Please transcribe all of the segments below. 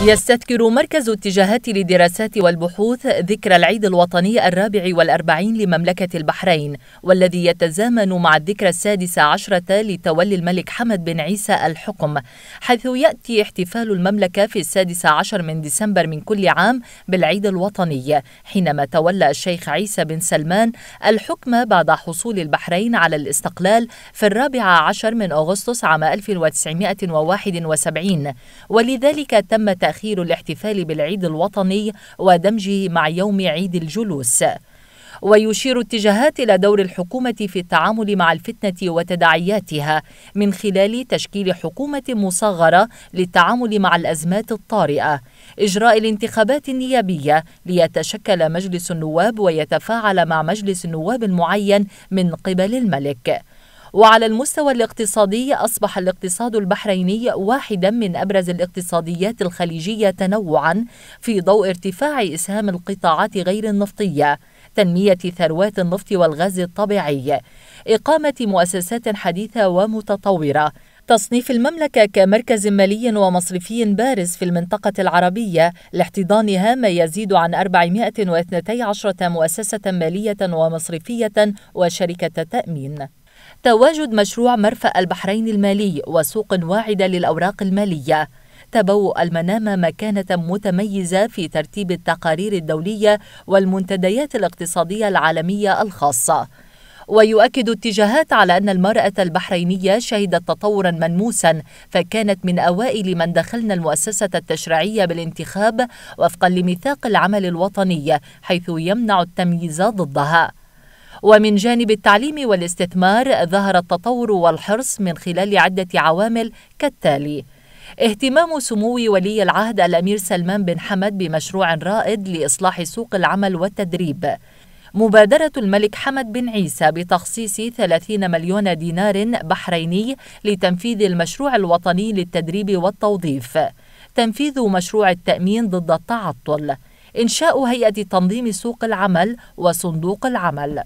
يستذكر مركز اتجاهات للدراسات والبحوث ذكرى العيد الوطني 44 لمملكة البحرين، والذي يتزامن مع الذكرى 16 لتولي الملك حمد بن عيسى الحكم، حيث يأتي احتفال المملكة في 16 من ديسمبر من كل عام بالعيد الوطني، حينما تولى الشيخ عيسى بن سلمان الحكم بعد حصول البحرين على الاستقلال في 14 من أغسطس عام 1971، ولذلك تم تأخير الاحتفال بالعيد الوطني ودمجه مع يوم عيد الجلوس. ويشير اتجاهات إلى دور الحكومة في التعامل مع الفتنة وتداعياتها من خلال تشكيل حكومة مصغرة للتعامل مع الأزمات الطارئة، إجراء الانتخابات النيابية ليتشكل مجلس النواب ويتفاعل مع مجلس النواب المعين من قبل الملك. وعلى المستوى الاقتصادي، أصبح الاقتصاد البحريني واحدا من أبرز الاقتصاديات الخليجية تنوعا في ضوء ارتفاع إسهام القطاعات غير النفطية، تنمية ثروات النفط والغاز الطبيعي، إقامة مؤسسات حديثة ومتطورة، تصنيف المملكة كمركز مالي ومصرفي بارز في المنطقة العربية لاحتضانها ما يزيد عن 412 مؤسسة مالية ومصرفية وشركة تأمين. تواجد مشروع مرفأ البحرين المالي وسوق واعدة للأوراق المالية، تبوء المنامة مكانة متميزة في ترتيب التقارير الدولية والمنتديات الاقتصادية العالمية الخاصة. ويؤكد اتجاهات على أن المرأة البحرينية شهدت تطورا ملموسا، فكانت من أوائل من دخلنا المؤسسة التشريعية بالانتخاب وفقا لميثاق العمل الوطني، حيث يمنع التمييز ضدها. ومن جانب التعليم والاستثمار، ظهر التطور والحرص من خلال عدة عوامل كالتالي: اهتمام سمو ولي العهد الأمير سلمان بن حمد بمشروع رائد لإصلاح سوق العمل والتدريب، مبادرة الملك حمد بن عيسى بتخصيص 30 مليون دينار بحريني لتنفيذ المشروع الوطني للتدريب والتوظيف، تنفيذ مشروع التأمين ضد التعطل، إنشاء هيئة تنظيم سوق العمل وصندوق العمل.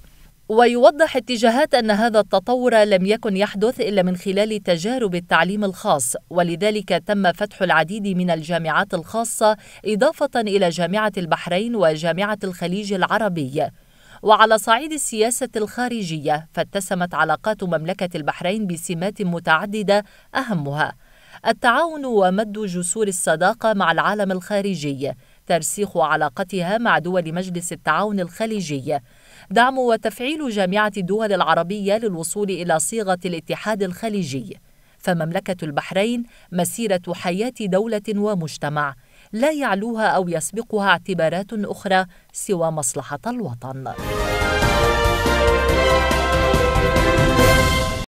ويوضح اتجاهات أن هذا التطور لم يكن يحدث إلا من خلال تجارب التعليم الخاص، ولذلك تم فتح العديد من الجامعات الخاصة إضافة إلى جامعة البحرين وجامعة الخليج العربي. وعلى صعيد السياسة الخارجية، فاتسمت علاقات مملكة البحرين بسمات متعددة، أهمها التعاون ومد جسور الصداقة مع العالم الخارجي، ترسيخ علاقتها مع دول مجلس التعاون الخليجي، دعم وتفعيل جامعة الدول العربية للوصول إلى صيغة الاتحاد الخليجي. فمملكة البحرين مسيرة حياة دولة ومجتمع، لا يعلوها أو يسبقها اعتبارات أخرى سوى مصلحة الوطن.